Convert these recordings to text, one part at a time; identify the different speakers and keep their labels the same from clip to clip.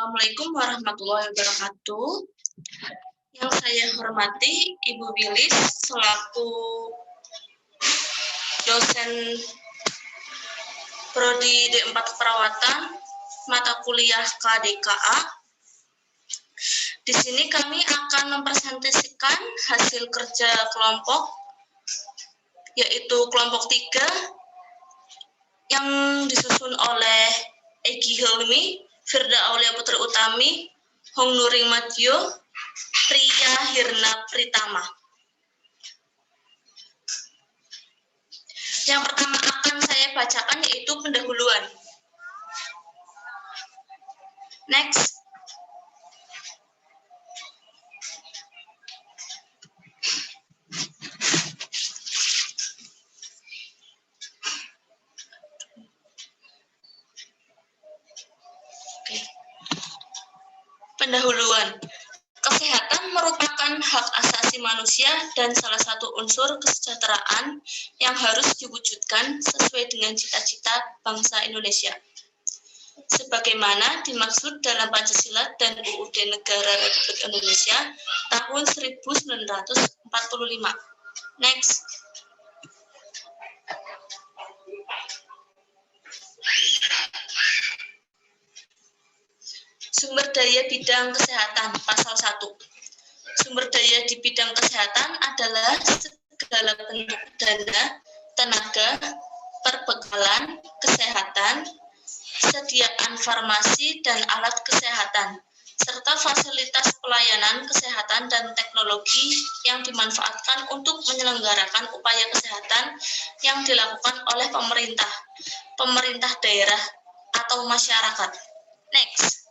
Speaker 1: Assalamualaikum warahmatullahi wabarakatuh. Yang saya hormati Ibu Wilis selaku dosen Prodi D4 Keperawatan mata kuliah KDKA. Di sini kami akan mempresentasikan hasil kerja kelompok, yaitu kelompok 3 yang disusun oleh Egi Hilmi, Firda Aulia Putri Utami, Hong Nuring Madyo, Priya Hirna Pritama. Yang pertama akan saya bacakan yaitu pendahuluan. Next. Pendahuluan. Kesehatan merupakan hak asasi manusia dan salah satu unsur kesejahteraan yang harus diwujudkan sesuai dengan cita-cita bangsa Indonesia. Sebagaimana dimaksud dalam Pancasila dan UUD Negara Republik Indonesia tahun 1945. Next. Sumber daya bidang kesehatan, pasal 1. Sumber daya di bidang kesehatan adalah segala bentuk dana, tenaga, perbekalan, kesehatan, sediaan farmasi dan alat kesehatan, serta fasilitas pelayanan kesehatan dan teknologi yang dimanfaatkan untuk menyelenggarakan upaya kesehatan yang dilakukan oleh pemerintah, pemerintah daerah, atau masyarakat. Next.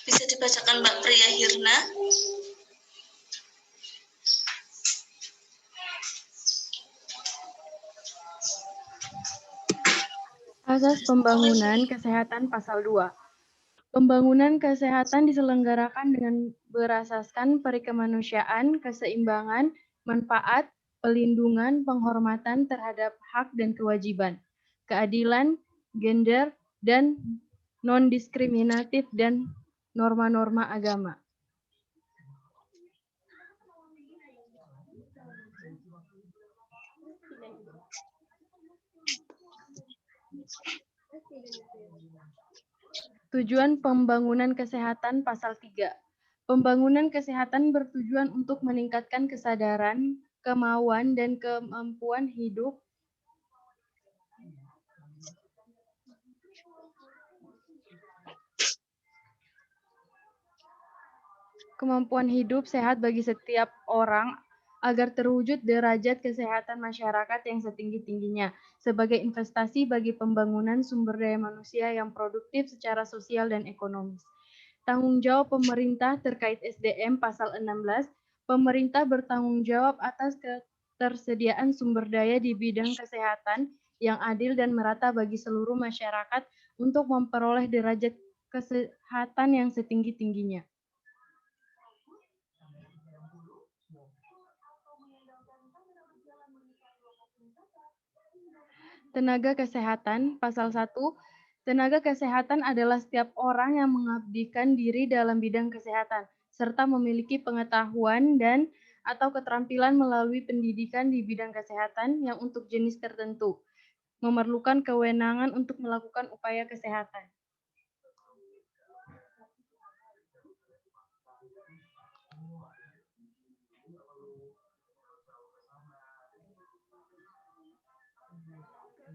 Speaker 1: Bisa dibacakan Mbak Priya Hirna.
Speaker 2: Asas pembangunan kesehatan pasal 2. Pembangunan kesehatan diselenggarakan dengan berasaskan perikemanusiaan, keseimbangan, manfaat, pelindungan, penghormatan terhadap hak dan kewajiban, keadilan, gender, dan non-diskriminatif dan norma-norma agama. Tujuan pembangunan kesehatan pasal 3. Pembangunan kesehatan bertujuan untuk meningkatkan kesadaran, kemauan, dan kemampuan hidup sehat bagi setiap orang agar terwujud derajat kesehatan masyarakat yang setinggi-tingginya sebagai investasi bagi pembangunan sumber daya manusia yang produktif secara sosial dan ekonomis. Tanggung jawab pemerintah terkait SDM pasal 16, pemerintah bertanggung jawab atas ketersediaan sumber daya di bidang kesehatan yang adil dan merata bagi seluruh masyarakat untuk memperoleh derajat kesehatan yang setinggi-tingginya. Tenaga kesehatan, pasal 1, tenaga kesehatan adalah setiap orang yang mengabdikan diri dalam bidang kesehatan, serta memiliki pengetahuan dan atau keterampilan melalui pendidikan di bidang kesehatan yang untuk jenis tertentu, memerlukan kewenangan untuk melakukan upaya kesehatan.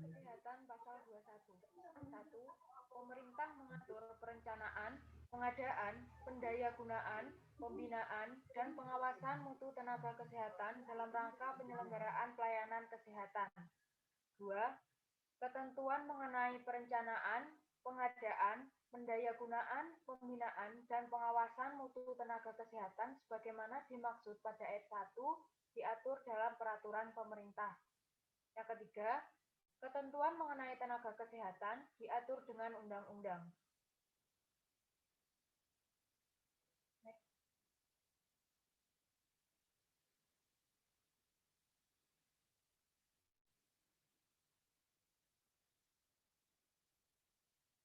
Speaker 3: Kesehatan pasal 21. 1. Pemerintah mengatur perencanaan, pengadaan, pendayagunaan, pembinaan, dan pengawasan mutu tenaga kesehatan dalam rangka penyelenggaraan pelayanan kesehatan. 2. Ketentuan mengenai perencanaan, pengadaan, pendayagunaan, pembinaan, dan pengawasan mutu tenaga kesehatan sebagaimana dimaksud pada ayat 1 diatur dalam peraturan pemerintah. Yang ketiga, Ketentuan mengenai tenaga kesehatan diatur dengan undang-undang.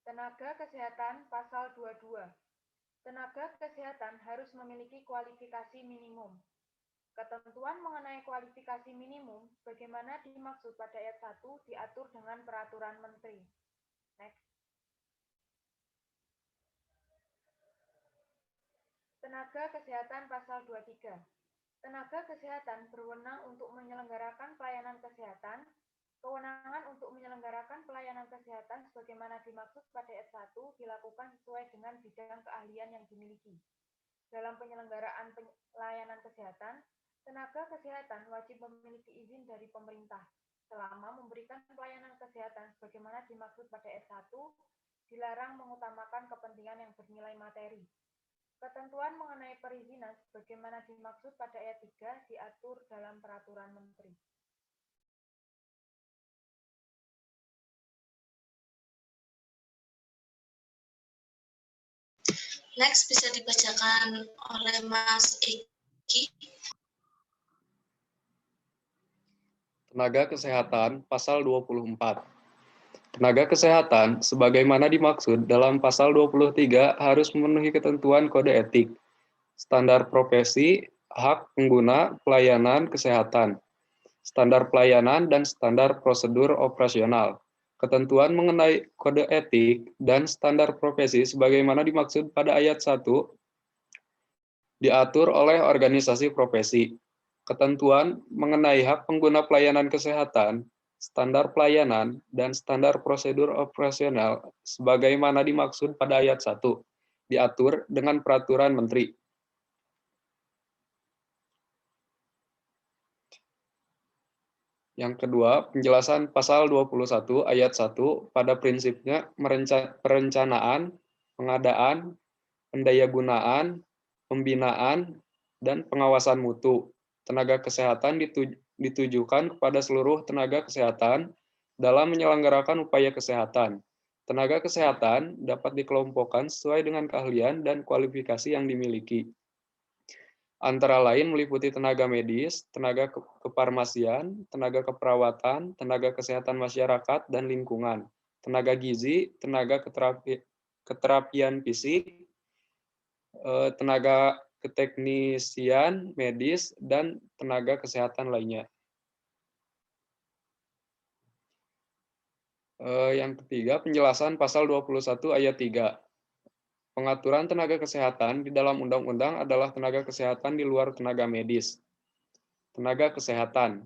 Speaker 3: Tenaga kesehatan pasal 22. Tenaga kesehatan harus memiliki kualifikasi minimum. Ketentuan mengenai kualifikasi minimum bagaimana dimaksud pada ayat 1 diatur dengan peraturan menteri. Next. Tenaga kesehatan pasal 23. Tenaga kesehatan berwenang untuk menyelenggarakan pelayanan kesehatan. Kewenangan untuk menyelenggarakan pelayanan kesehatan sebagaimana dimaksud pada ayat 1 dilakukan sesuai dengan bidang keahlian yang dimiliki. Dalam penyelenggaraan pelayanan kesehatan, tenaga kesehatan wajib memiliki izin dari pemerintah. Selama memberikan pelayanan kesehatan sebagaimana dimaksud pada ayat 1, dilarang mengutamakan kepentingan yang bernilai materi. Ketentuan mengenai perizinan sebagaimana dimaksud pada ayat 3 diatur dalam peraturan menteri.
Speaker 1: Next bisa dibacakan oleh Mas Eki.
Speaker 4: Tenaga kesehatan pasal 24. Tenaga kesehatan sebagaimana dimaksud dalam pasal 23 harus memenuhi ketentuan kode etik, standar profesi, hak pengguna pelayanan kesehatan, standar pelayanan dan standar prosedur operasional. Ketentuan mengenai kode etik dan standar profesi sebagaimana dimaksud pada ayat 1 diatur oleh organisasi profesi. Ketentuan mengenai hak pengguna pelayanan kesehatan, standar pelayanan, dan standar prosedur operasional sebagaimana dimaksud pada ayat 1 diatur dengan peraturan menteri. Yang kedua, penjelasan pasal 21 ayat 1 pada prinsipnya perencanaan, pengadaan, pendayagunaan, pembinaan, dan pengawasan mutu. Tenaga kesehatan ditujukan kepada seluruh tenaga kesehatan dalam menyelenggarakan upaya kesehatan. Tenaga kesehatan dapat dikelompokkan sesuai dengan keahlian dan kualifikasi yang dimiliki. Antara lain meliputi tenaga medis, tenaga kefarmasian, tenaga keperawatan, tenaga kesehatan masyarakat dan lingkungan, tenaga gizi, tenaga keterapian fisik, tenaga keteknisian medis, dan tenaga kesehatan lainnya. Yang ketiga, penjelasan pasal 21 ayat 3. Pengaturan tenaga kesehatan di dalam undang-undang adalah tenaga kesehatan di luar tenaga medis. Tenaga kesehatan.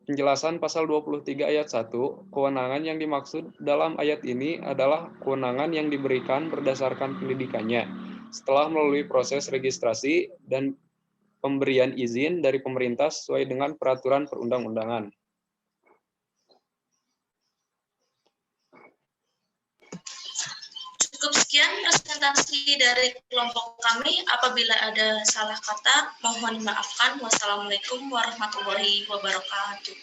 Speaker 4: Penjelasan pasal 23 ayat 1, kewenangan yang dimaksud dalam ayat ini adalah kewenangan yang diberikan berdasarkan pendidikannya setelah melalui proses registrasi dan pemberian izin dari pemerintah sesuai dengan peraturan perundang-undangan.
Speaker 1: Cukup sekian presentasi dari kelompok kami. Apabila ada salah kata, mohon dimaafkan. Wassalamualaikum warahmatullahi wabarakatuh.